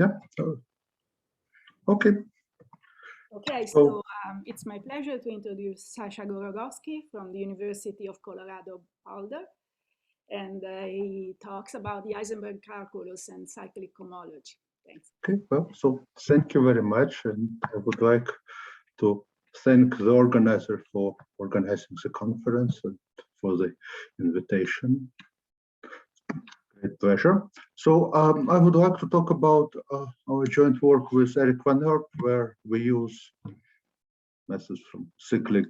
Yeah. Okay. Okay, so it's my pleasure to introduce Sasha Gorokhovsky from the University of Colorado Boulder, and he talks about the Heisenberg calculus and cyclic cohomology. Thanks. Okay, well, so thank you very much, and I would like to thank the organizer for organizing the conference and for the invitation. Great pleasure. So I would like to talk about our joint work with Eric Van Erp, where we use methods from cyclic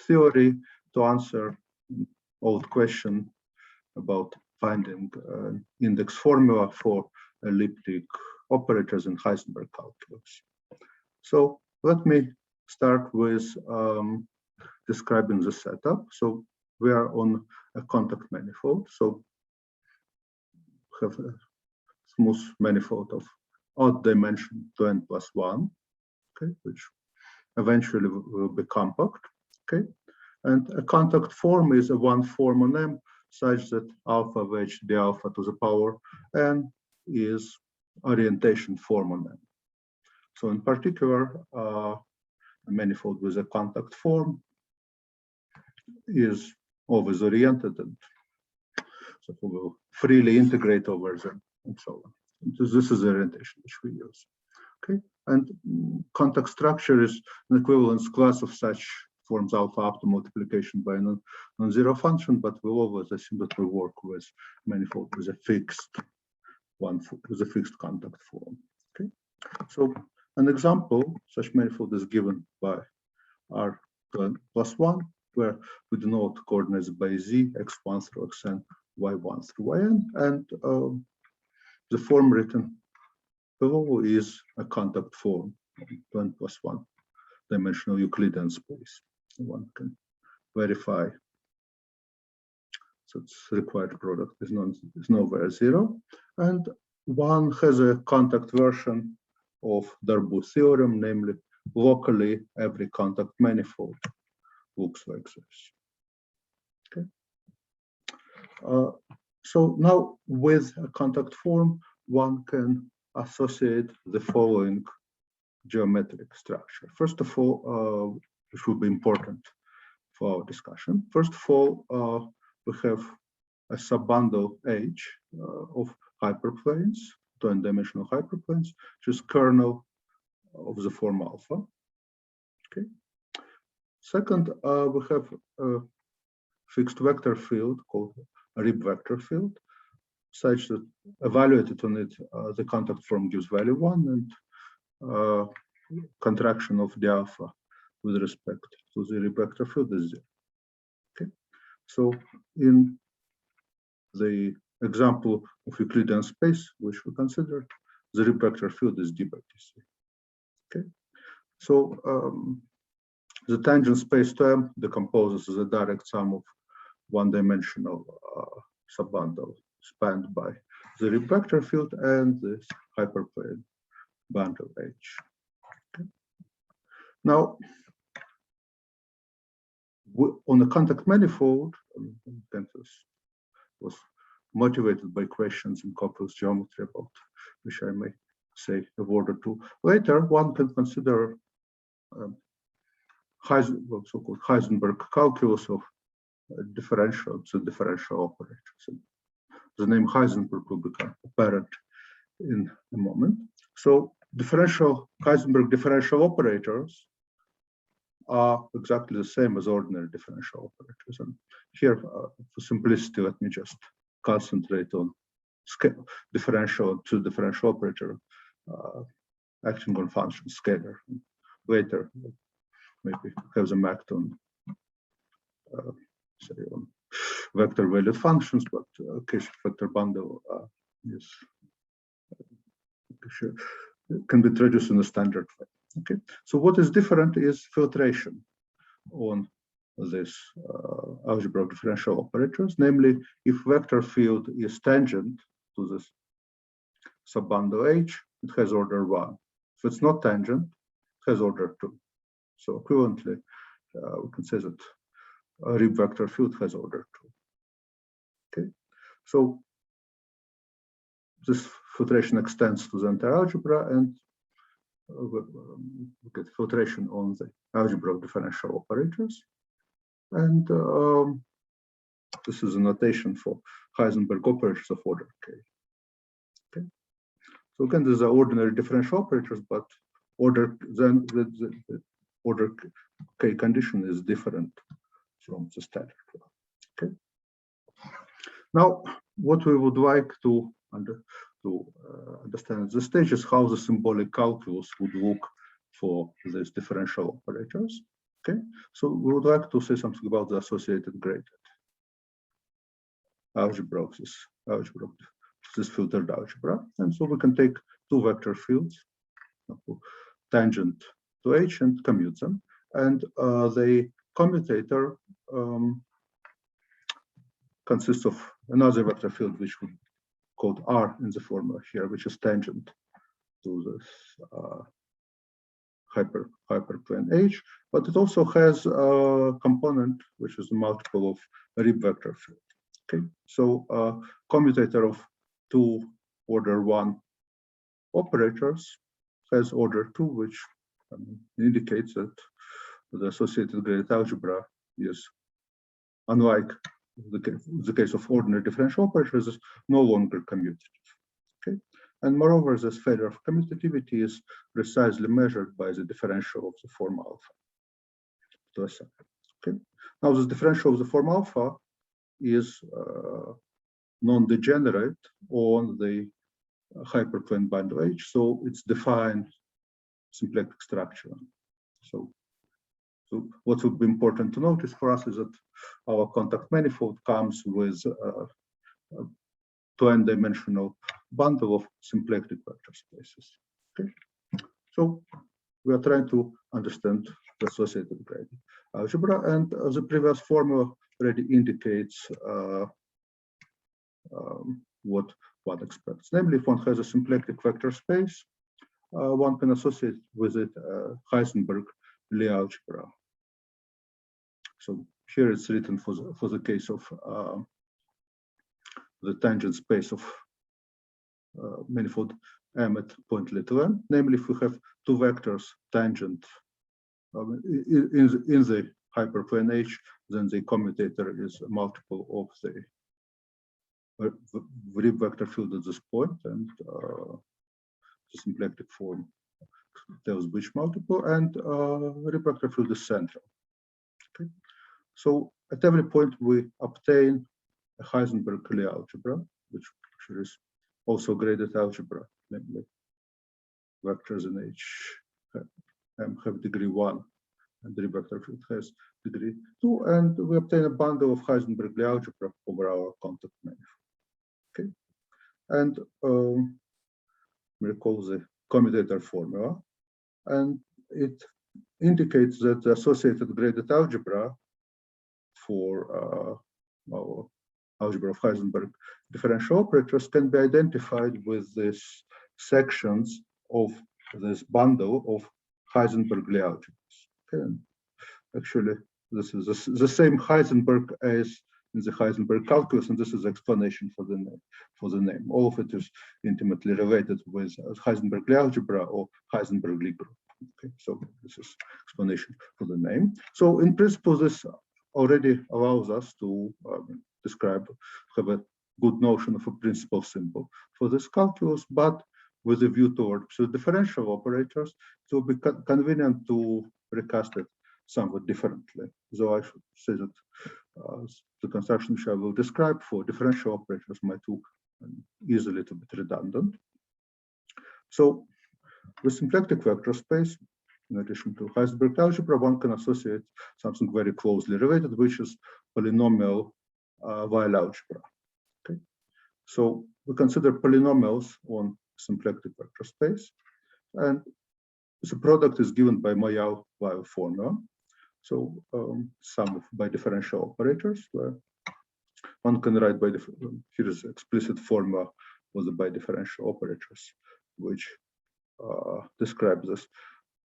theory to answer an old question about finding an index formula for elliptic operators in Heisenberg calculus. So let me start with describing the setup. So we are on a contact manifold. So have a smooth manifold of odd dimension 2n+1, okay, which eventually will be compact, okay. And a contact form is a one form on M such that alpha of h d alpha to the power n is orientation form on M. So in particular, a manifold with a contact form is always oriented, and so we will freely integrate over them and so on. This is the orientation which we use. Okay, and contact structure is an equivalence class of such forms alpha up to multiplication by a non-zero function, but we'll always assume that we work with manifold with a fixed contact form. Okay, so an example such manifold is given by R+1, where we denote coordinates by z, x1 through xn, y1 through yn, and the form written below is a contact form, 2n+1 dimensional Euclidean space. One can verify. So its required product is nowhere zero, and one has a contact version of Darboux theorem, namely locally every contact manifold looks like this. Okay. So now with a contact form, one can associate the following geometric structure. First of all, which will be important for our discussion. First of all, we have a subbundle H of hyperplanes, 2n-dimensional hyperplanes, which is kernel of the form alpha. Okay. Second, we have a fixed vector field called a Reeb vector field, such that evaluated on it, the contact form gives value 1, and contraction of the alpha with respect to the Reeb vector field is 0. Okay, so in the example of Euclidean space, which we considered, the Reeb vector field is d by dc. Okay, so the tangent space term decomposes the direct sum of one-dimensional subbundle spanned by the Reeb vector field and this hyperplane bundle H. Okay. Now, on the contact manifold, this was motivated by questions in Coppel's geometry, about which I may say a word or two later. One can consider so-called Heisenberg calculus of differential operators. And the name Heisenberg will become apparent in a moment. So Heisenberg differential operators are exactly the same as ordinary differential operators. And here, for simplicity, let me just concentrate on scale differential to differential operator acting on function scalar. Later, maybe have them act on say on vector valued functions, but case vector bundle can be traduced in a standard way. Okay, so what is different is filtration on this algebra of differential operators. Namely, if vector field is tangent to this subbundle H, it has order 1. If it's not tangent, it has order 2. So equivalently, we can say that a Reeb vector field has order 2. Okay, so this filtration extends to the entire algebra, and we get filtration on the algebra of differential operators. And this is a notation for Heisenberg operators of order k. Okay. So again, these are ordinary differential operators, but order then the order k condition is different from the standard one. Okay. Now, what we would like to understand at this stage is how the symbolic calculus would look for these differential operators. Okay, so we would like to say something about the associated gradient algebra of this filtered algebra, and so we can take two vector fields, tangent to H, and commute them, and the commutator consists of another vector field which would called R in the formula here, which is tangent to this hyperplane H, but it also has a component which is a multiple of a Reeb vector field. Okay, so commutator of two order 1 operators has order 2, which indicates that the associated gradient algebra is, unlike the case of ordinary differential operators, is no longer commutative. Okay, and moreover, this failure of commutativity is precisely measured by the differential of the form alpha to a set. Okay, now this differential of the form alpha is non-degenerate on the hyperplane bundle H, so it's defined symplectic structure. So what would be important to notice for us is that our contact manifold comes with a 2n-dimensional bundle of symplectic vector spaces. Okay, so we are trying to understand the associated gradient algebra, and the previous formula already indicates what one expects. Namely, if one has a symplectic vector space, one can associate with it Heisenberg-Lie algebra. So here it's written for the case of the tangent space of manifold M at point little m. Namely, if we have two vectors tangent in the hyperplane H, then the commutator is a multiple of the Reeb vector field at this point, and the symplectic form tells which multiple, and Reeb vector field is central. Okay, so at every point we obtain a Heisenberg-Lie algebra, which actually is also graded algebra, namely vectors in H M have degree 1, and the Reeb vector field has degree 2, and we obtain a bundle of Heisenberg-Lie algebra over our contact manifold. Okay, and we recall the commutator formula, and it indicates that the associated graded algebra for our algebra of Heisenberg differential operators can be identified with these sections of this bundle of Heisenberg-Lie algebras. Okay, and actually, this is the same Heisenberg as in the Heisenberg calculus, and this is the explanation for the name. All of it is intimately related with Heisenberg-Lie algebra or Heisenberg-Lie group. Okay, so this is explanation for the name. So in principle, this already allows us to have a good notion of a principal symbol for this calculus, but with a view toward pseudo-differential operators, it will be convenient to recast it somewhat differently. So I should say that the construction which I will describe for differential operators might look is a little bit redundant. So with symplectic vector space, in addition to Heisenberg algebra, one can associate something very closely related, which is polynomial Weyl algebra. Okay, so we consider polynomials on symplectic vector space, and the product is given by Weyl formula. So sum of bidifferential operators, where one can write here is explicit formula for the bidifferential operators, which describes this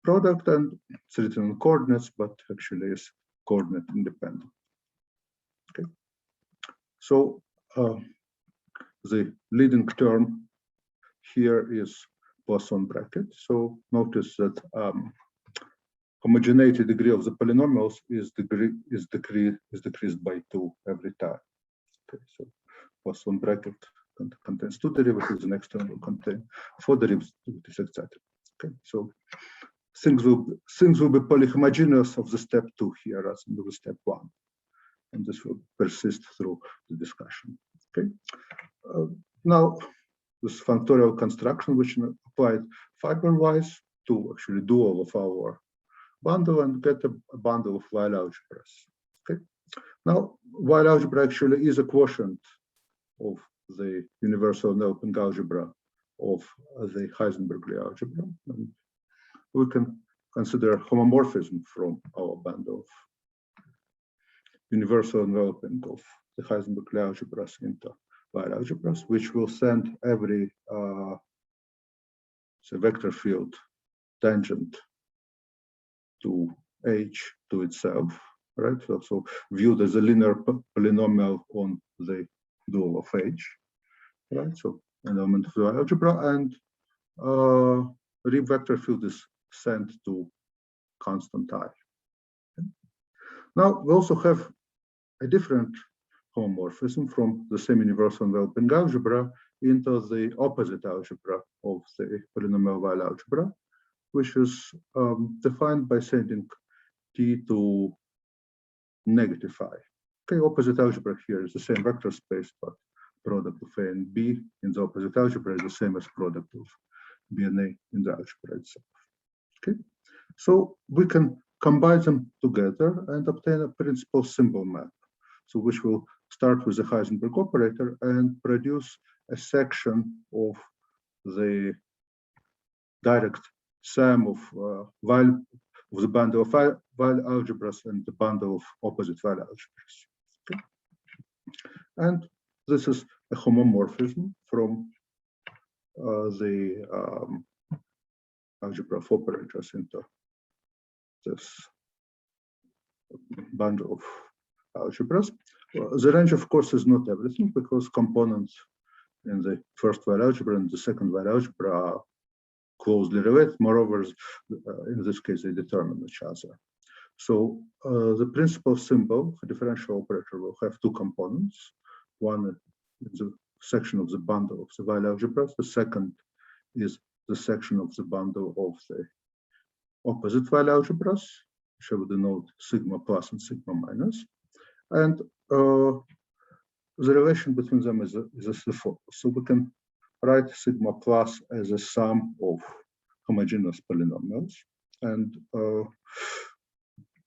product, and it's written in coordinates, but actually is coordinate independent. Okay, so the leading term here is Poisson bracket. So notice that homogeneity degree of the polynomials is decreased by 2 every time. Okay, so Poisson bracket contains 2 derivatives, and next term will contain 4 derivatives, etc. Okay, so things will be polyhomogeneous of the step 2 here as in the step 1, and this will persist through the discussion. Okay, now this functorial construction, which applied fiber-wise to actually do all of our bundle and get a bundle of Weyl algebras. Okay, now Weyl algebra actually is a quotient of the universal enveloping algebra of the Heisenberg algebra, and we can consider homomorphism from our bundle of universal enveloping of the Heisenberg algebras into Weyl algebras, which will send every vector field tangent to H to itself, right? So viewed as a linear polynomial on the dual of H, right? So an element of the algebra, and Reeb vector field is sent to constant I. Okay. Now we also have a different homomorphism from the same universal enveloping algebra into the opposite algebra of the polynomial Weyl algebra, which is defined by sending T to negative I. Okay, opposite algebra here is the same vector space, but product of A and B in the opposite algebra is the same as product of B and A in the algebra itself. Okay, so we can combine them together and obtain a principal symbol map. So which will start with the Heisenberg operator and produce a section of the direct sum of the bundle of Weyl algebras and the bundle of opposite Weyl algebras. Okay. And this is a homomorphism from the algebra of operators into this bundle of algebras. The range, of course, is not everything, because components in the first Weyl algebra and the second Weyl algebra are closely related. Moreover, in this case, they determine each other. So the principal symbol, a differential operator, will have 2 components. One is the section of the bundle of the Weyl algebras. The second is the section of the bundle of the opposite Weyl algebras, which I would denote sigma plus and sigma minus. And the relation between them is as follows. So we can write sigma plus as a sum of homogeneous polynomials, and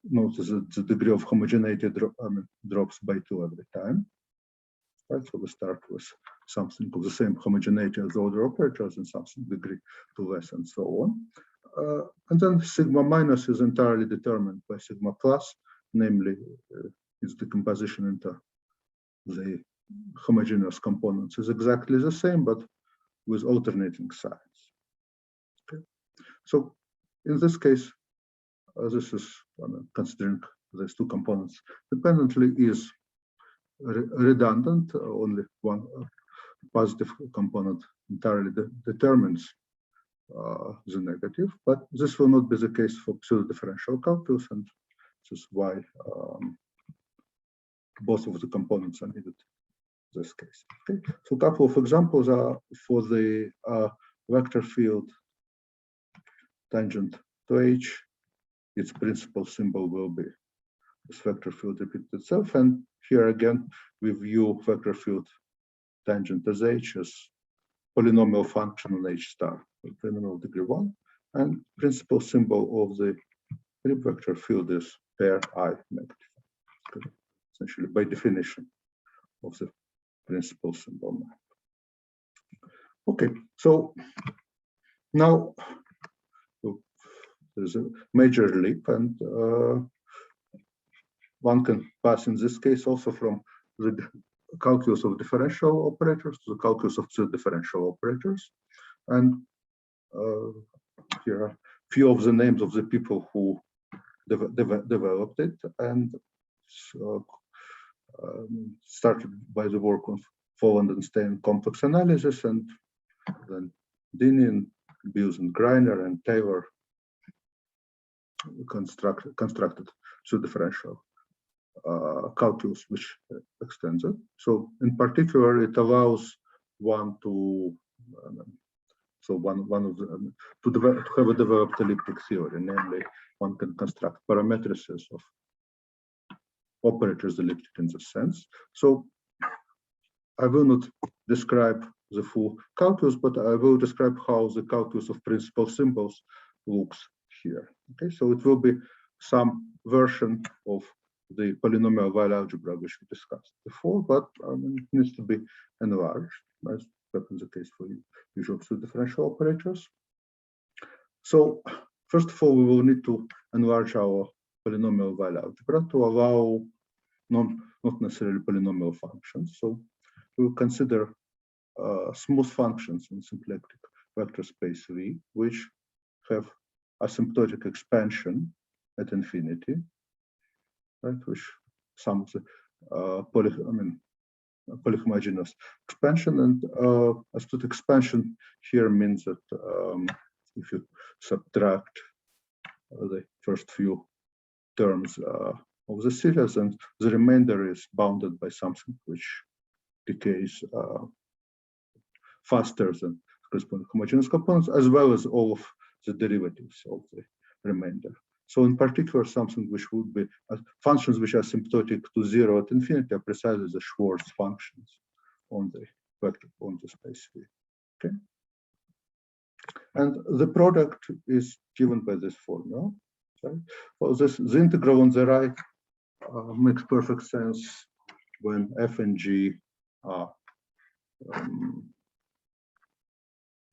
notice that the degree of homogeneity drops by 2 every time. Right, so we start with something of the same homogeneity as the order operators and something degree 2 less, and so on. And then sigma minus is entirely determined by sigma plus, namely its decomposition into the homogeneous components is exactly the same, but with alternating signs. Okay. So in this case, this is considering these 2 components dependently is redundant. Only one positive component entirely determines the negative, but this will not be the case for pseudo-differential calculus, and this is why both of the components are needed in this case. Okay, so a couple of examples are for the vector field tangent to H. Its principal symbol will be this vector field repeats itself, and here again we view vector field tangent as H as polynomial function on H star, polynomial degree 1, and principal symbol of the Reeb vector field is pair I negative. Okay. Essentially by definition of the principal symbol map. Okay, so now there's a major leap, and one can pass in this case also from the calculus of differential operators to the calculus of pseudo-differential operators. And here are a few of the names of the people who developed it, and started by the work of Folland and Stein complex analysis, and then Dinin, Bios and Greiner, and Taylor constructed pseudodifferential calculus which extends it. So in particular, it allows one to to have a developed elliptic theory, namely one can construct parametrices of operators elliptic in this sense. So I will not describe the full calculus, but I will describe how the calculus of principal symbols looks here. Okay, so it will be some version of the polynomial Weyl algebra which we discussed before, but it needs to be enlarged, as happens the case for usual pseudodifferential operators. So first of all, we will need to enlarge our polynomial Weyl algebra to allow not necessarily polynomial functions. So we will consider smooth functions in symplectic vector space V, which have asymptotic expansion at infinity, right? Which sums polyhomogeneous expansion, and asymptotic expansion here means that if you subtract the first few terms of the series, and the remainder is bounded by something which decays faster than corresponding homogeneous components, as well as all of the derivatives of the remainder. So in particular, something which would be functions which are asymptotic to 0 at infinity are precisely the Schwarz functions on the vector on the space V. Okay, and the product is given by this formula. Right? Well, the integral on the right makes perfect sense when f and g are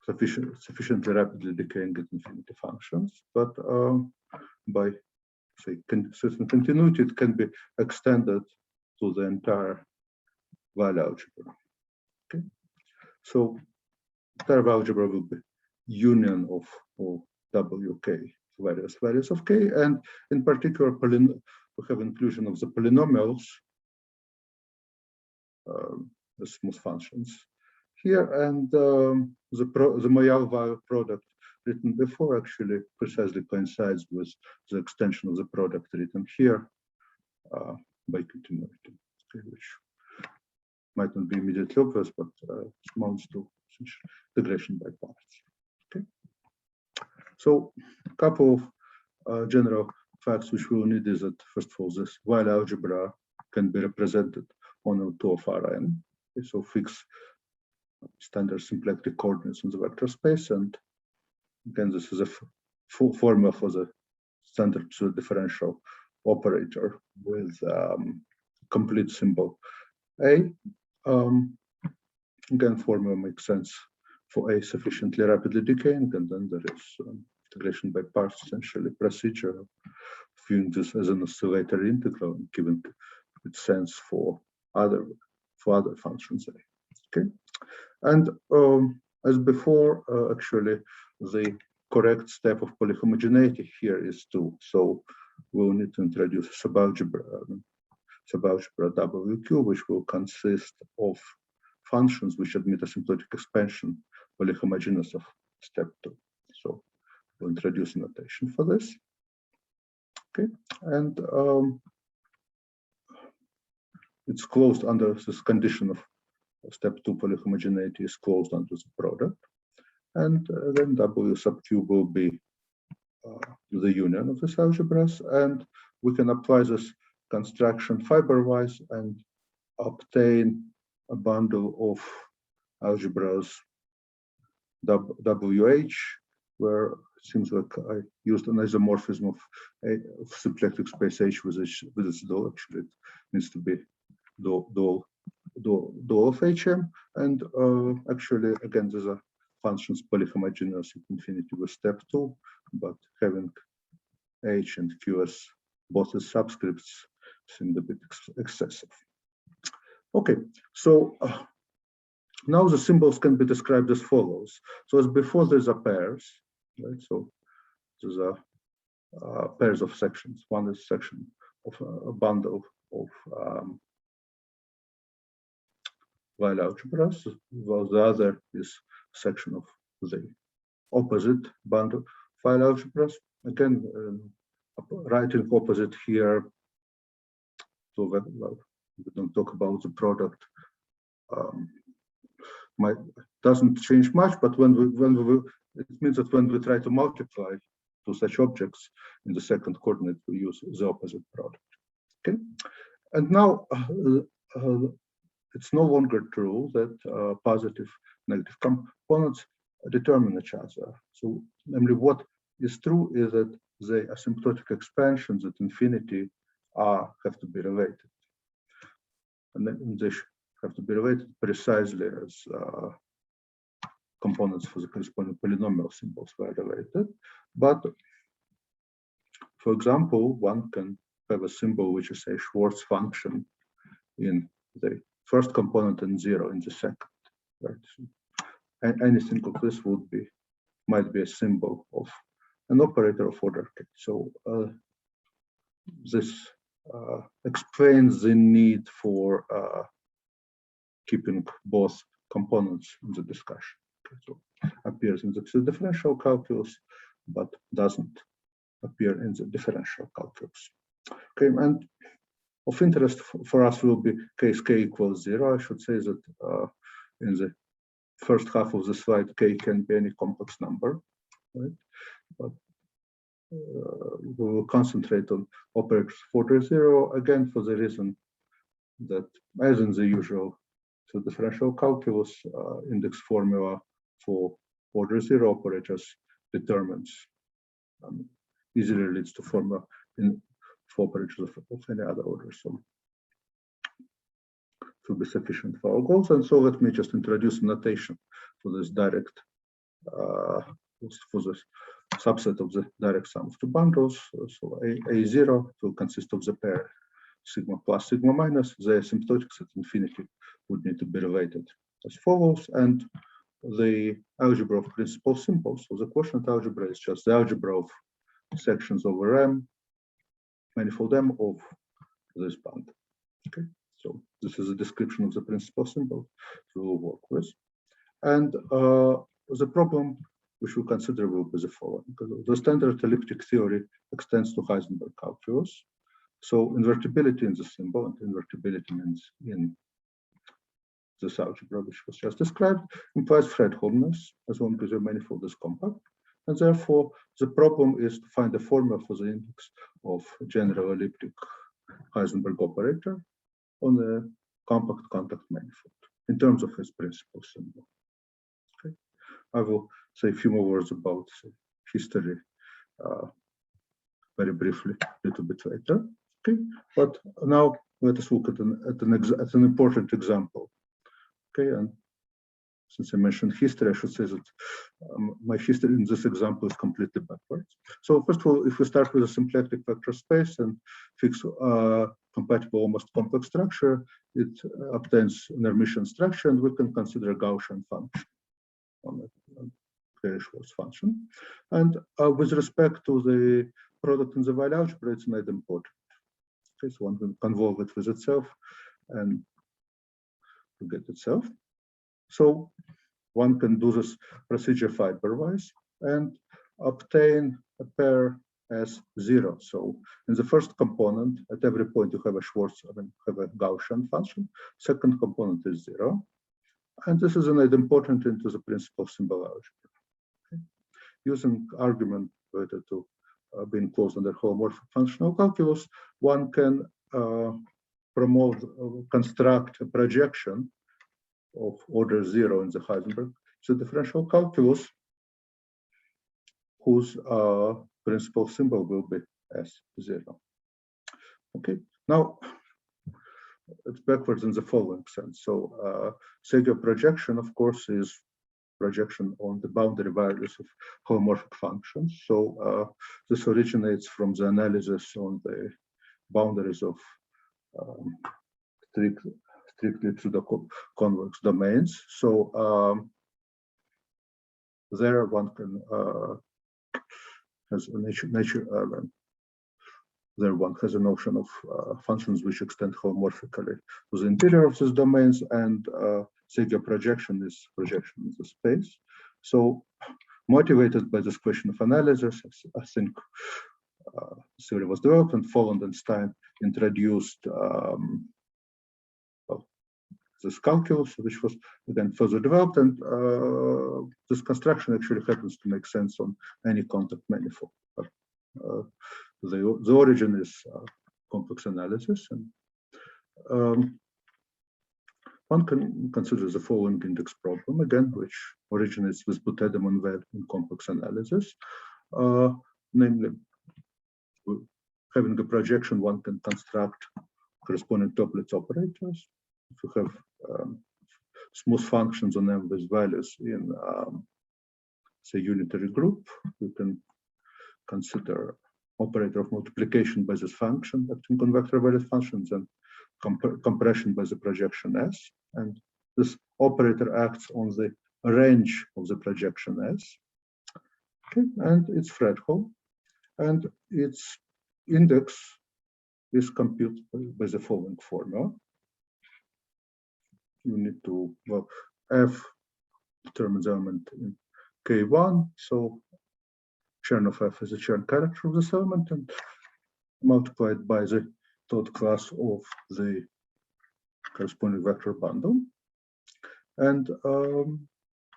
sufficiently rapidly decaying at infinity functions, but by say certain continuity, it can be extended to the entire Weyl algebra. Okay, so entire algebra will be union of wk, various values of k, and in particular, we have inclusion of the polynomials, the smooth functions here, and the Weyl product written before actually precisely coincides with the extension of the product written here by continuity, okay, which might not be immediately obvious, but amounts to integration by parts. Okay, so a couple of general facts which we'll need is that first of all, this Weyl algebra can be represented on L2 of Rn. Okay, so fix standard symplectic coordinates in the vector space, and again, this is a full formula for the standard pseudodifferential operator with complete symbol A. Again, formula makes sense for A sufficiently rapidly decaying, and then there is integration by parts, essentially procedure of viewing this as an oscillatory integral and giving it sense for other functions A. Okay, and as before, actually, the correct step of polyhomogeneity here is 2. So we'll need to introduce subalgebra WQ, which will consist of functions which admit asymptotic expansion polyhomogeneous of step 2. So we'll introduce a notation for this. Okay, and it's closed under this condition of step 2 polyhomogeneity is closed under the product. And then W sub Q will be the union of these algebras, and we can apply this construction fiber-wise and obtain a bundle of algebras WH, where it seems like I used an isomorphism of symplectic space H with its dual. Actually, it needs to be dual of HM, and actually, again, these are functions polyhomogeneous at infinity with step 2, but having H and Q as both as subscripts seemed a bit excessive. Okay, so now the symbols can be described as follows. So as before, there's a pairs, right? So these are pairs of sections. One is section of a bundle of Weyl algebras, while the other is section of the opposite bundle file algebras. Again, writing opposite here, so that, well, we don't talk about the product. Doesn't change much, but when we it means that when we try to multiply two such objects in the second coordinate, we use the opposite product. Okay, and now it's no longer true that positive, negative components determine each other. So, namely, what is true is that the asymptotic expansions at infinity have to be related, and then they have to be related precisely as components for the corresponding polynomial symbols were related. But for example, one can have a symbol which is a Schwartz function in the first component and 0 in the second. Right? So anything of this might be a symbol of an operator of order k. So this explains the need for keeping both components in the discussion. Okay, so appears in the pseudodifferential calculus, but doesn't appear in the differential calculus. Okay, and of interest for us will be case k equals 0. I should say that in the first half of the slide, k can be any complex number, right? But we will concentrate on operators of order 0, again for the reason that, as in the usual differential calculus, index formula for order 0 operators determines, easily leads to formula for operators of any other order. So it will be sufficient for our goals. And so let me just introduce a notation for this direct, for this subset of the direct sum of two bundles. So A0 will consist of the pair sigma plus sigma minus. The asymptotics at infinity would need to be related as follows. And the algebra of principal symbols, so the quotient algebra is just the algebra of sections over M, manifold M of this bundle. Okay, so this is a description of the principal symbol we will work with. And the problem which we'll consider will be the following. The standard elliptic theory extends to Heisenberg calculus. So invertibility in the symbol, and invertibility means in this algebra which was just described, implies Fredholmness as long as your manifold is compact. And therefore, the problem is to find a formula for the index of general elliptic Heisenberg operator on a compact contact manifold in terms of its principal symbol. Okay. I will say a few more words about history very briefly a little bit later. Okay, but now let us look at an important example. Okay, and since I mentioned history, I should say that my history in this example is completely backwards. So first of all, if we start with a symplectic vector space and fix compatible almost complex structure, it obtains an Hermitian structure, and we can consider a Gaussian function on a Schwartz function. And with respect to the product in the Weyl algebra, it's not important. Okay, so one can convolve it with itself and get itself. So one can do this procedure fiberwise and obtain a pair as 0. So in the first component, at every point you have a Schwartz, have a Gaussian function. Second component is 0. And this is an idempotent into the principal symbol algebra. Okay. Using argument related to being closed under holomorphic functional calculus, one can construct a projection of order 0 in the Heisenberg differential calculus, whose principal symbol will be S0. Okay, now it's backwards in the following sense. So Szego projection, of course, is projection on the boundary values of holomorphic functions. So this originates from the analysis on the boundaries of strictly pseudo-convex domains. So there one can has a there one has a notion of functions which extend holomorphically to the interior of these domains, and Szego projection is projection in the space. So motivated by this question of analysis, I think theory was developed, and Folland and Stein introduced this calculus, which was then further developed, and this construction actually happens to make sense on any contact manifold. The origin is complex analysis, and one can consider the following index problem again, which originates with Boutet de Monvel in complex analysis. Namely, having a projection, one can construct corresponding Toeplitz operators. If you have smooth functions on M with values in, say, unitary group, you can consider operator of multiplication by this function acting on vector valued functions and compression by the projection S. And this operator acts on the range of the projection S. Okay, and it's Fredholm, and its index is computed by the following formula. You need to, well, F determines element in K1, so Chern of F is the Chern character of this element, and multiplied by the third class of the corresponding vector bundle, and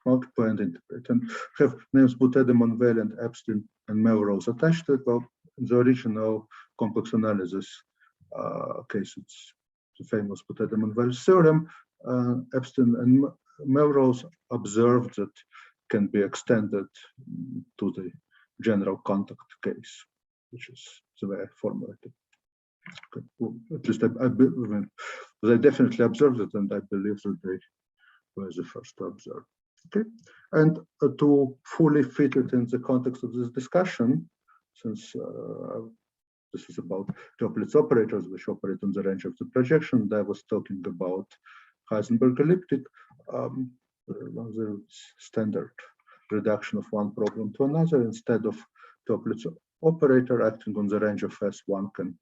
multiply and integrate, and have names Boutet de Monvel and Epstein and Melrose attached to it. Well, in the original complex analysis case, it's the famous Boutet de Monvel theorem. Epstein and Melrose observed that can be extended to the general contact case, which is the way I formulated. Okay. Well, at least I definitely observed it, and I believe that they were the first to observe. Okay, and to fully fit it in the context of this discussion, since this is about Toeplitz operators which operate on the range of the projection, I was talking about Heisenberg elliptic, the standard reduction of one problem to another. Instead of Toeplitz operator acting on the range of S, one can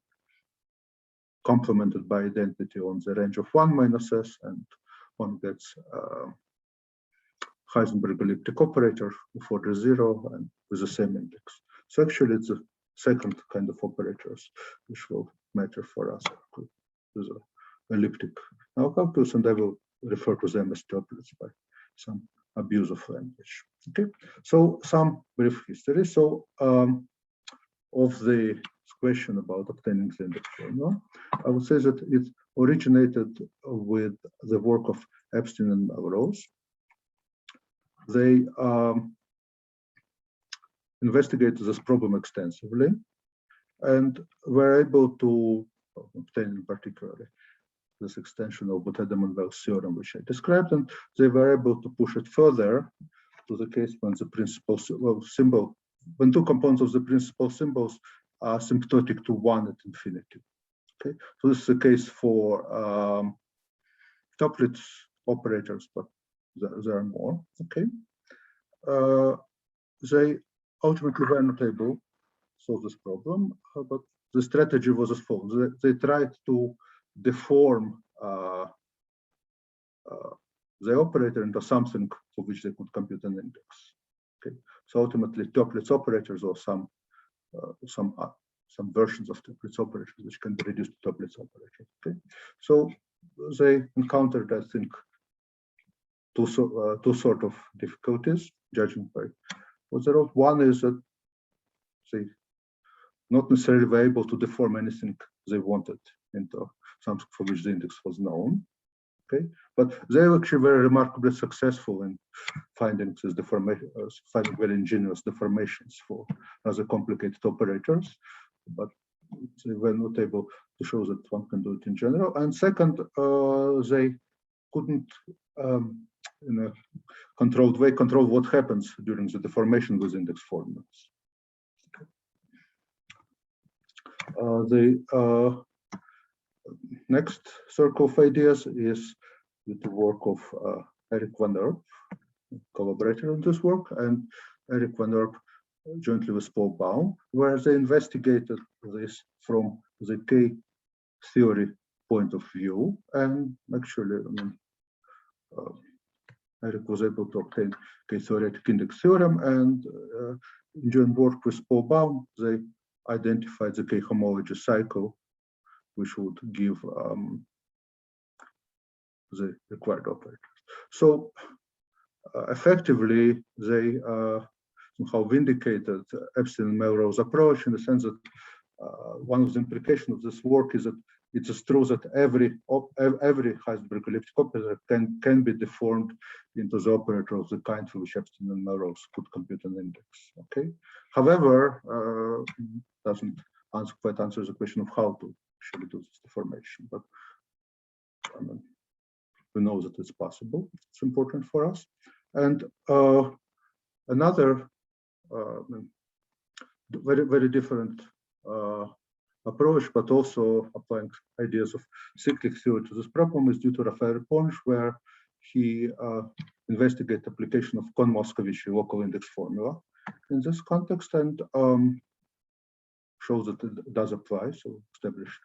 complemented by identity on the range of 1 minus S, and one gets Heisenberg elliptic operator for the 0 and with the same index. So actually it's the second kind of operators which will matter for us with the elliptic now calculus, and I will refer to them as Toeplitz by some abuse of language. Okay, so some brief history. So of the question about obtaining the index formula, I would say that it originated with the work of Epstein and Melrose. They investigated this problem extensively and were able to obtain, in particular, this extension of Boutet de Monvel's theorem, which I described, and they were able to push it further to the case when the principal symbol, when two components of the principal symbols are asymptotic to 1 at infinity. Okay, so this is the case for Toeplitz operators, but there are more. Okay, they ultimately were not able to solve this problem, but the strategy was as follows. They tried to deform the operator into something for which they could compute an index. Okay, so ultimately Toeplitz operators or some versions of Toeplitz operators which can be reduced to Toeplitz operators. Okay, so they encountered, I think, two sort of difficulties, judging by what they wrote. One is that they not necessarily were able to deform anything they wanted into something for which the index was known. Okay, but they actually were remarkably successful in finding this deformation, finding very ingenious deformations for other complicated operators, but they were not able to show that one can do it in general. And second, they couldn't, in a controlled way, control what happens during the deformation with index formulas. The next circle of ideas is the work of Eric van Erp, collaborator on this work, and Eric van Erp jointly with Paul Baum, where they investigated this from the K-theory point of view. And actually, I mean, Eric was able to obtain k-theoretic index theorem, and in joint work with Paul Baum, they identified the k-homology cycle, which would give the required operators. So effectively, they somehow vindicated Epstein-Melrose approach in the sense that one of the implications of this work is that it is true that every Heisenberg elliptic operator can be deformed into the operator of the kind for which Epstein and Melrose could compute an index. Okay. However, doesn't quite answer the question of how to actually do this deformation. But I mean, we know that it's possible. It's important for us. And another very different approach, but also applying ideas of cyclic theory to this problem, is due to Raphael Ponge, where he investigated application of Kohn-Moscovici local index formula in this context, and shows that it does apply. So established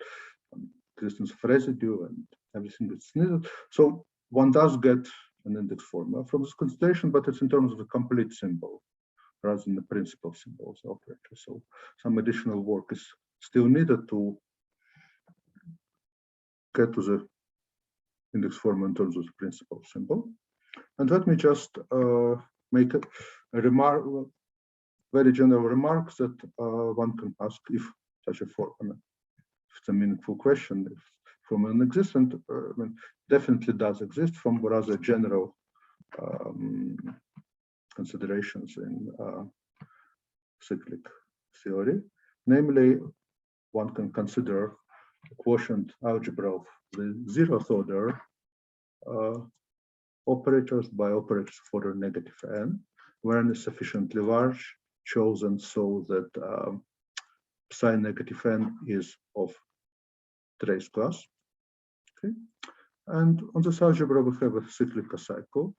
existence of residue and everything that's needed. So one does get an index formula from this consideration, but it's in terms of a complete symbol rather than the principal symbols operator. So some additional work is still needed to get to the index formula in terms of the principal symbol. And let me just make a remark, very general remarks that one can ask if such a formula, if it's a meaningful question, if formula existent, I mean, definitely does exist from rather general considerations in cyclic theory. Namely, one can consider a quotient algebra of the zeroth order operators by operators of order negative n, where n is sufficiently large, chosen so that psi negative n is of trace class. Okay, and on this algebra we have a cyclic cocycle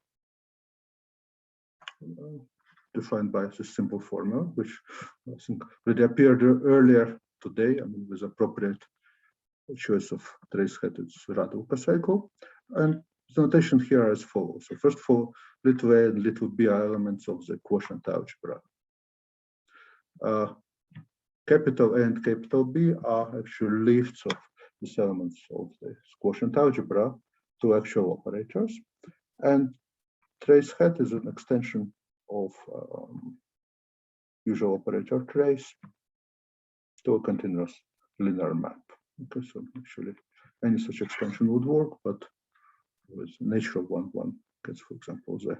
defined by this simple formula, which I think already appeared earlier today. I mean, with appropriate choice of trace head, it's radial cocycle, and the notation here as follows. So first of all, little a and little b are elements of the quotient algebra. Capital A and capital B are actual lifts of these elements of the quotient algebra to actual operators, and trace head is an extension of usual operator trace to a continuous linear map. Okay, so actually any such extension would work, but with nature of one gets, for example, the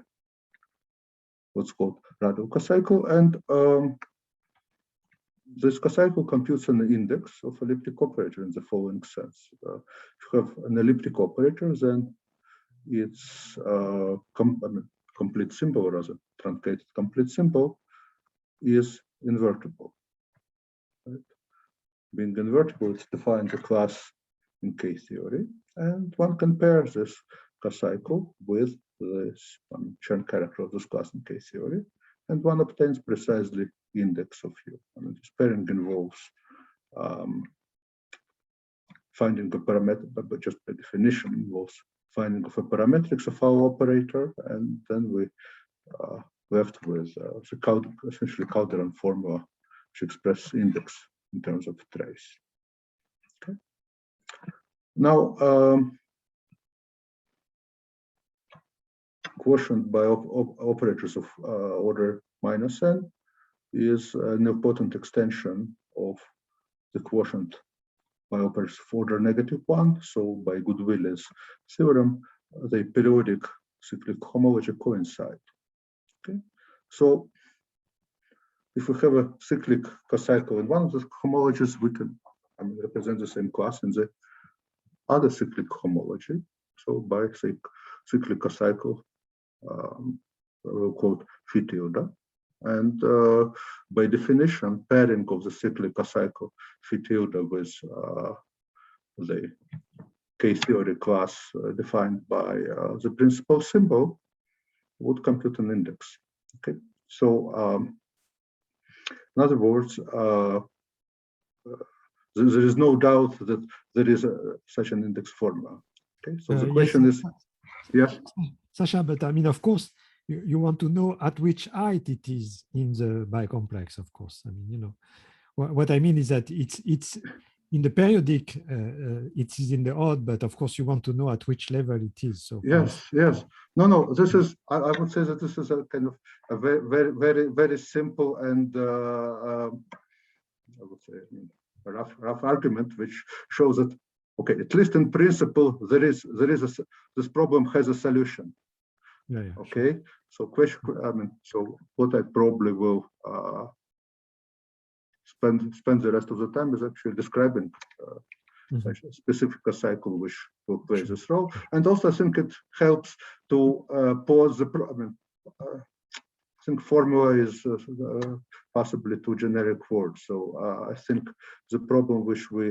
what's called radial cocycle, and this cocycle computes an index of elliptic operator in the following sense. If you have an elliptic operator, then its complete symbol, or rather truncated complete symbol, is invertible. Right? Being invertible, it's defined a class in K-theory, and one compares this cocycle with this Chern character of this class in K-theory, and one obtains precisely index of U. I mean, this pairing involves finding a parameter, but just by definition involves finding of a parametrics of our operator, and then we left with the essentially Calderon formula, which expresses index in terms of trace. Okay. Now, quotient by operators of order minus n is an nilpotent extension of the quotient by operators of order -1. So by Goodwill's theorem, the periodic cyclic homology coincide. Okay, so if we have a cyclic cocycle in one of the homologies, we can represent the same class in the other cyclic homology. So by cyclic cocycle, we'll call it phi tilde. And by definition, pairing of the cyclic cocycle phi tilde with the K-theory class defined by the principal symbol would compute an index. Okay, so in other words, there is no doubt that there is such an index formula. Okay, so the question is, yes. Sasha, but I mean, of course, you want to know at which height it is in the bicomplex, of course. I mean, you know, what I mean is that it's in the periodic, it is in the odd, but of course you want to know at which level it is. So yes, yes. No, this is, I would say that this is a kind of a very simple and I would say a rough argument, which shows that, okay, at least in principle, this problem has a solution. Yeah, okay, sure. So question, I mean, so what I probably will spend the rest of the time is actually describing such a specific cocycle which will play this role. And also I think it helps to pose the problem. I think formula is possibly too generic word. So I think the problem which we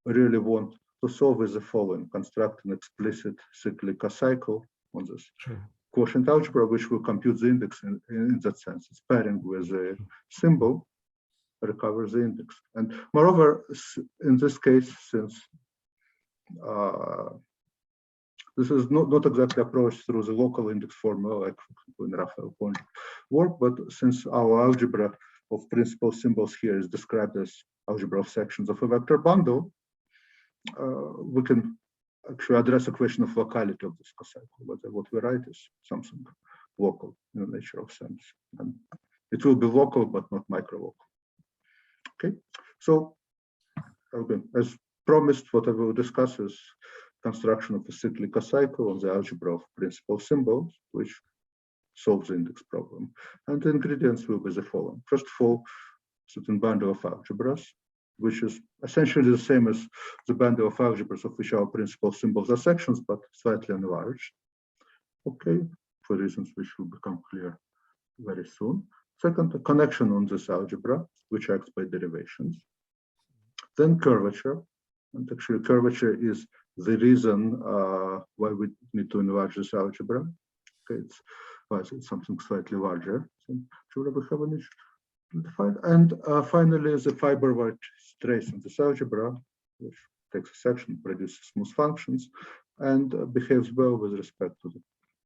really want to solve is the following: construct an explicit cyclic cocycle on this quotient algebra, which will compute the index in that sense. It's pairing with a symbol, recovers the index. And moreover, in this case, since this is not exactly approached through the local index formula, like in Raphael point work, but since our algebra of principal symbols here is described as algebra of sections of a vector bundle, we can actually address a question of locality of this cocycle, whether what we write is something local in the nature of sense. And it will be local, but not micro-local. Okay, so again, as promised, what I will discuss is construction of a cyclic cocycle on the algebra of principal symbols, which solves the index problem. And the ingredients will be the following. First of all, certain bundle of algebras, which is essentially the same as the bundle of algebras of which our principal symbols are sections, but slightly enlarged. Okay, for reasons which will become clear very soon. Second, a connection on this algebra, which acts by derivations. Then curvature, and actually curvature is the reason why we need to enlarge this algebra. Okay, it's something slightly larger. So should we have an issue defined? And finally, the fiber-wide trace in this algebra, which takes a section, produces smooth functions, and behaves well with respect to the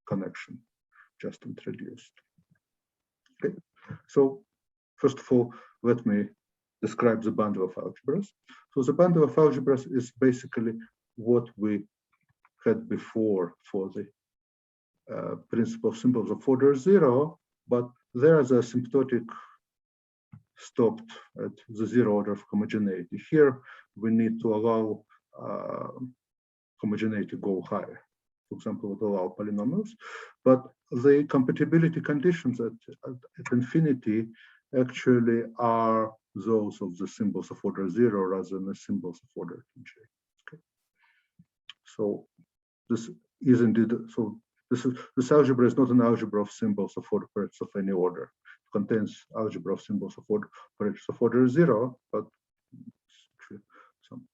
connection just introduced. Okay, so first of all, let me describe the bundle of algebras. So the bundle of algebras is basically what we had before for the principal symbols of order 0, but there is a asymptotic stopped at the 0 order of homogeneity. Here, we need to allow homogeneity to go higher. For example, would allow polynomials, but the compatibility conditions at infinity actually are those of the symbols of order 0 rather than the symbols of order 2j. Okay. So this is indeed, so this algebra is not an algebra of symbols of operators of any order. It contains algebra of symbols of operators of order 0, but some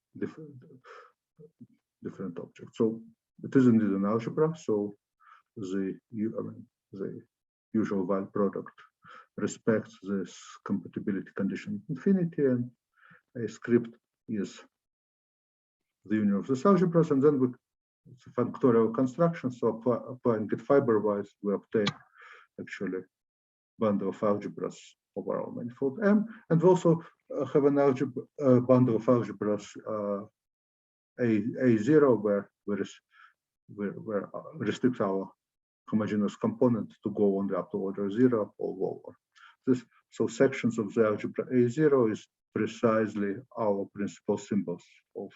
different objects. So it is indeed an algebra. So the usual Weyl product respects this compatibility condition infinity, and a script is the union of these algebras, and then it's a factorial construction. So applying it fiber-wise, we obtain actually bundle of algebras over our manifold M, and we also have an algebra bundle of algebras A0 where we restrict our homogeneous component to go only up to order 0 or lower. So sections of the algebra A0 is precisely our principal symbols of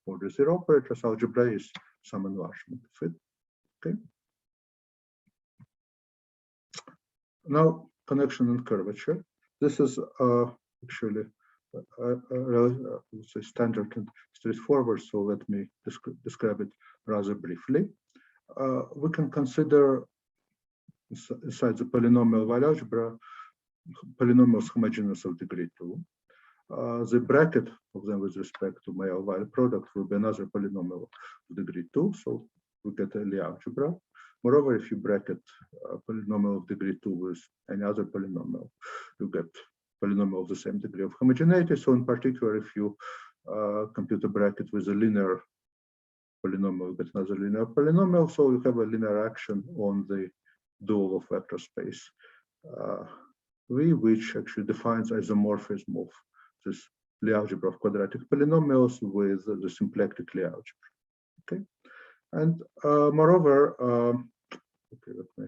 order 0 operators. Algebra is some enlargement of it. Okay. Now, connection and curvature. This is actually say standard and straightforward. So let me describe it rather briefly. We can consider inside the polynomial Weyl algebra polynomials homogeneous of degree 2. The bracket of them with respect to my Weyl product will be another polynomial of degree 2. So we get a Lie algebra. Moreover, if you bracket a polynomial of degree 2 with any other polynomial, you get polynomial of the same degree of homogeneity. So in particular, if you compute a bracket with a linear polynomial, you get another linear polynomial. So you have a linear action on the dual of vector space V, which actually defines isomorphism of this Lie algebra of quadratic polynomials with the symplectic Lie algebra. Okay, and moreover, okay, let me.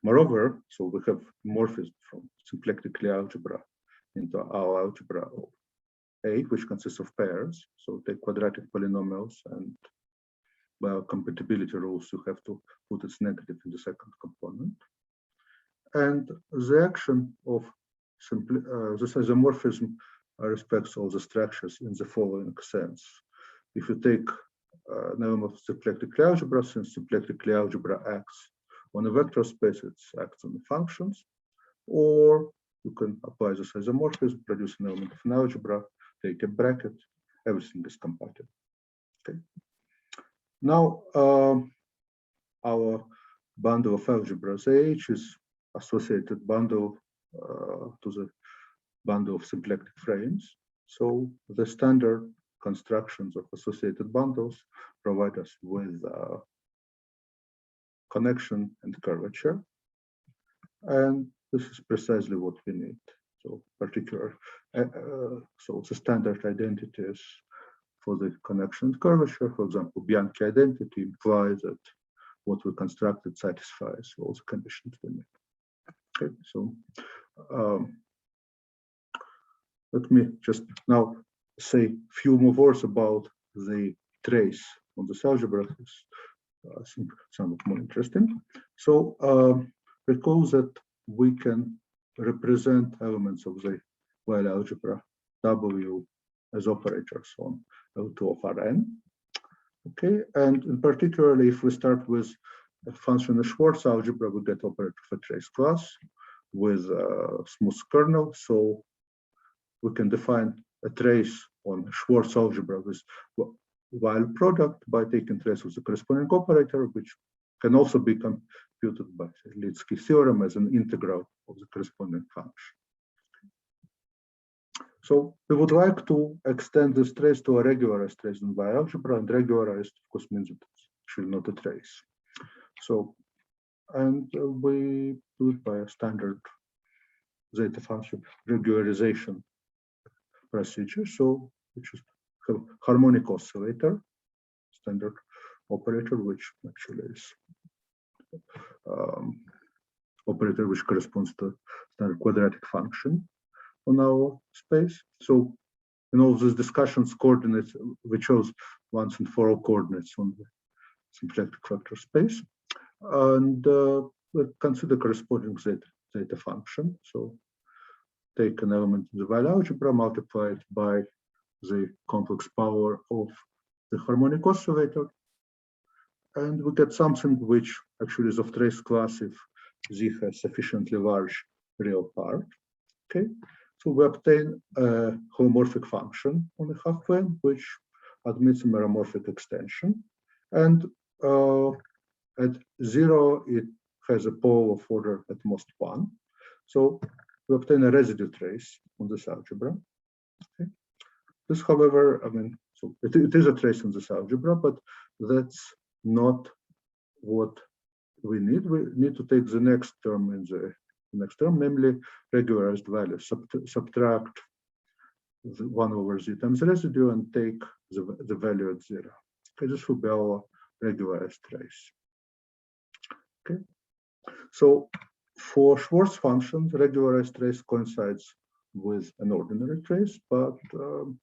Moreover, so we have morphism from symplectic Lie algebra into our algebra of A, which consists of pairs. So take quadratic polynomials, and by compatibility rules, you have to put its negative in the second component. And the action of this isomorphism respects all the structures in the following sense. If you take an element of symplectic Lie algebra, since symplectic Lie algebra acts on a vector space, it acts on the functions, or you can apply this isomorphism, produce an element of an algebra, take a bracket, everything is compatible. Okay. Now, our bundle of algebras H is associated bundle to the bundle of symplectic frames. So the standard constructions of associated bundles provide us with connection and curvature. And this is precisely what we need. So particular, so the standard identities for the connection and curvature, for example, Bianchi identity implies that what we constructed satisfies all the conditions we need. Okay, so let me just now say a few more words about the trace on this algebra. I think somewhat more interesting. So recall that we can represent elements of the Weyl algebra W as operators on L2 of Rn. Okay, and in particular, if we start with a function of Schwarz algebra, we get operator of a trace class with a smooth kernel. So we can define a trace on Schwarz algebra with Weyl product by taking trace of the corresponding operator, which can also be computed by Litsky theorem as an integral of the corresponding function. So we would like to extend this trace to a regularized trace in Weyl algebra, and regularized, of course, means it's actually not a trace. So, and we do it by a standard zeta function regularization procedure. So, which is harmonic oscillator, standard operator, which actually is operator which corresponds to standard quadratic function on our space. So in all these discussions, coordinates, we chose once and for all coordinates on the symplectic vector space. And we consider corresponding zeta function. So take an element in the Weyl algebra, multiply it by the complex power of the harmonic oscillator, and we get something which actually is of trace class if Z has sufficiently large real part. Okay, so we obtain a holomorphic function on the half plane which admits a meromorphic extension, and at 0 it has a pole of order at most 1. So we obtain a residue trace on this algebra. Okay. This, however, I mean, so it is a trace in this algebra, but that's not what we need. We need to take the next term in the next term, namely regularized values. Subtract the 1 over z times residue and take the value at 0. Okay, this will be our regularized trace. Okay, so for Schwarz functions, regularized trace coincides with an ordinary trace, but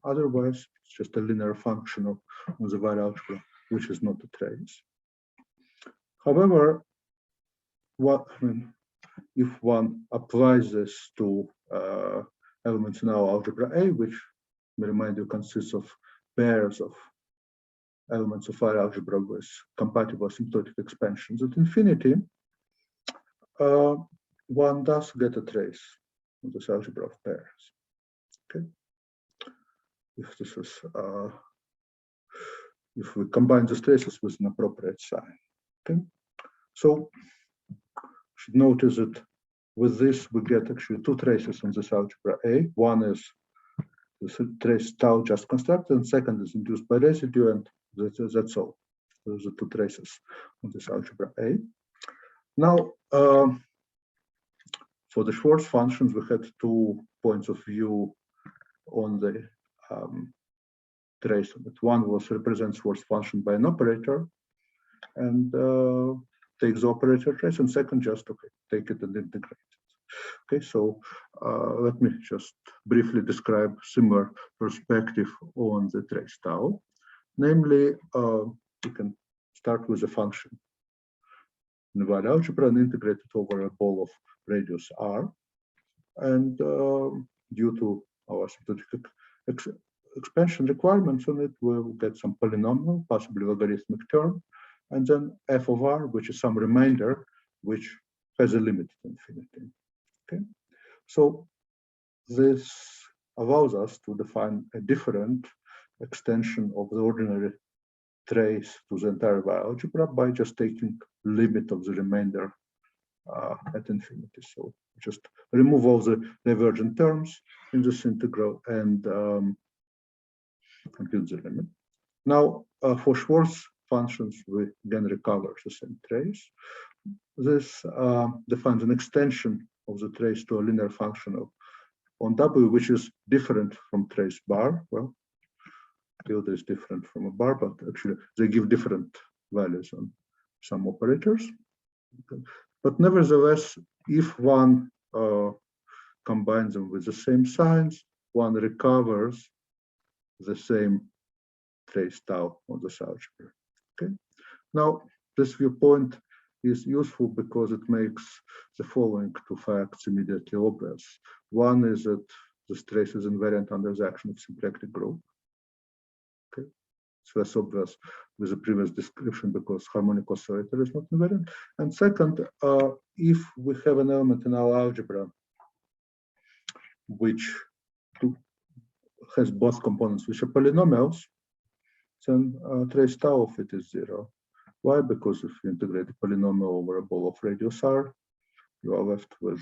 otherwise it's just a linear function on the Weyl algebra, which is not a trace. However, if one applies this to elements in our algebra A, which, I remind you, consists of pairs of elements of Weyl algebra with compatible asymptotic expansions at infinity, one does get a trace of this algebra of pairs. Okay, if this is if we combine these traces with an appropriate sign. Okay, so you should notice that with this, we get actually two traces on this algebra A. One is the trace tau just constructed, and second is induced by residue, and that's all. Those are two traces on this algebra A. Now, for the Schwarz functions, we had 2 points of view on the trace of it. One was represent Schwarz function by an operator and take the operator trace, and second, just take it and integrate it. Okay, so let me just briefly describe similar perspective on the trace tau. Namely, you can start with a function in the Weyl algebra and integrate it over a ball of radius r. And due to our symptotic expansion requirements on it, we'll get some polynomial, possibly logarithmic term, and then f of r, which is some remainder, which has a limit to infinity. Okay, so this allows us to define a different extension of the ordinary trace to the entire Weyl algebra by just taking limit of the remainder at infinity. So just remove all the divergent terms in this integral and compute the limit. Now, for Schwarz functions, we again recover the same trace. This defines an extension of the trace to a linear function on W, which is different from trace bar. Well, tilde is different from a bar, but actually they give different values on some operators. Okay. But nevertheless, if one combines them with the same signs, one recovers the same trace tau on this algebra. Okay. Now, this viewpoint is useful because it makes the following two facts immediately obvious. One is that this trace is invariant under the action of symplectic group. Okay, it's less obvious with the previous description because harmonic oscillator is not invariant. And second, if we have an element in our algebra which has both components which are polynomials, then trace tau of it is 0. Why? Because if you integrate a polynomial over a ball of radius r, you are left with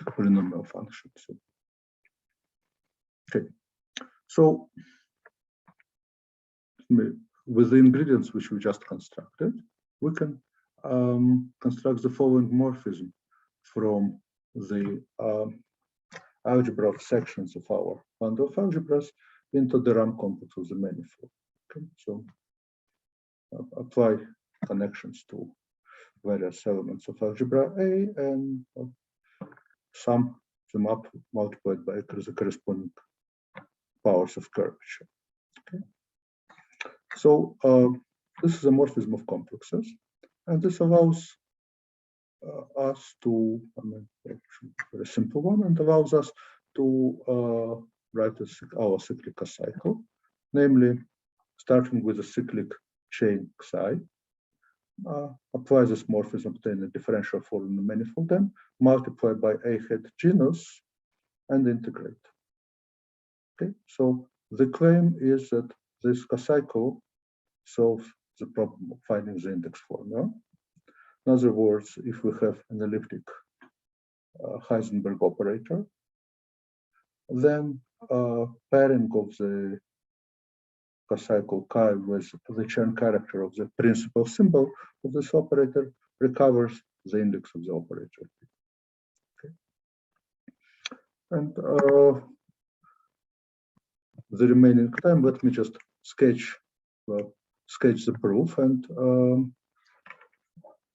polynomial functions. Okay, so with the ingredients which we just constructed, we can construct the following morphism from the algebra of sections of our bundle of algebras into the RAM complex of the manifold. Okay, so apply connections to various elements of algebra A and sum them up multiplied by the corresponding powers of curvature. Okay, so this is a morphism of complexes, and this allows us to, actually a very simple one, and allows us to write our cyclic cocycle, namely starting with a cyclic chain psi, apply this morphism, obtain a differential form in the manifold M, multiply by A hat genus, and integrate. Okay, so the claim is that this cocycle solves the problem of finding the index formula. In other words, if we have an elliptic Heisenberg operator, then pairing of the cocycle chi with the Chern character of the principal symbol of this operator recovers the index of the operator. Okay. And the remaining time, let me just sketch the proof, and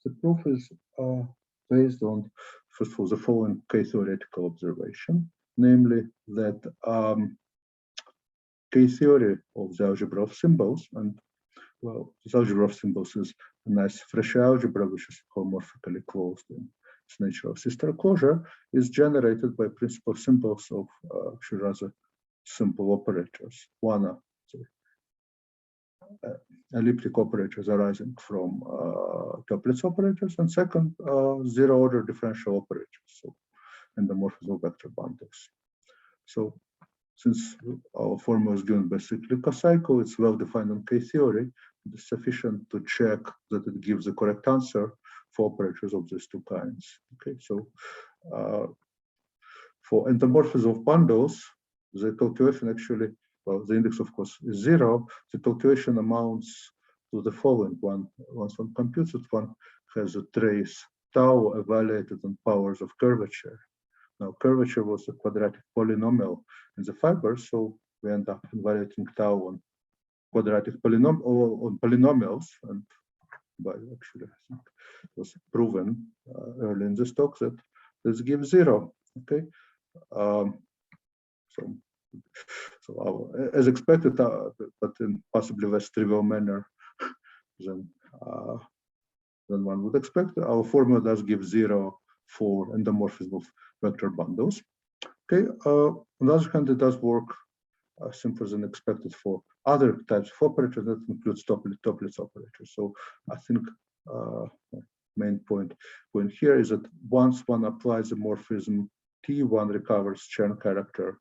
the proof is based on, first of all, the following K-theoretical observation, namely that K-theory of the algebra of symbols, and well, this algebra of symbols is a nice fresh algebra which is homomorphically closed in its natural sister closure, is generated by principal symbols of actually rather simple operators. One are elliptic operators arising from Toeplitz operators, and second, zero-order differential operators, so endomorphism vector bundles. So since our formula is given by cyclic cocycle, it's well defined on K-theory. It is sufficient to check that it gives the correct answer for operators of these two kinds. Okay, so for endomorphism of bundles, the calculation actually, well, the index of course is 0. The calculation amounts to the following one. Once one computes it, one has a trace tau evaluated on powers of curvature. Now, curvature was a quadratic polynomial in the fibers, so we end up evaluating tau on quadratic polynomials, and by actually, I think it was proven early in this talk that this gives 0. Okay, so as expected, but in possibly less trivial manner than one would expect, our formula does give 0 for endomorphism of vector bundles. Okay, on the other hand, it does work simpler than expected for other types of operators. That includes Toeplitz operators. So I think main point here is that once one applies the morphism T, one recovers Chern character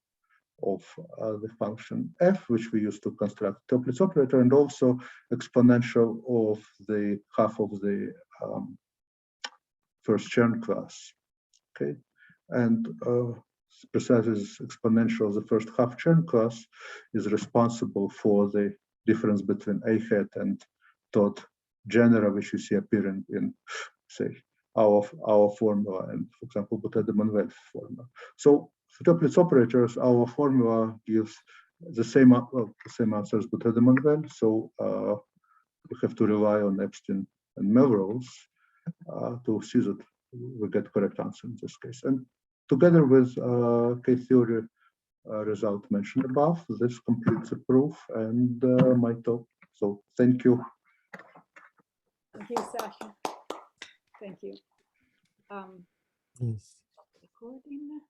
of the function f, which we use to construct Toeplitz operator, and also exponential of the half of the first Chern class. Okay, and precisely this exponential of the first half Chern class is responsible for the difference between A hat and dot genera, which you see appearing in, say, our formula and, for example, Boutet de Monvel formula. So for Toeplitz operators, our formula gives the same answer as Boutet de Monvel. So we have to rely on Epstein and Melrose to see that we get correct answer in this case. And together with K-theory result mentioned above, this completes the proof and my talk. So thank you. Thank you, Sasha. Thank you. Yes. Recording.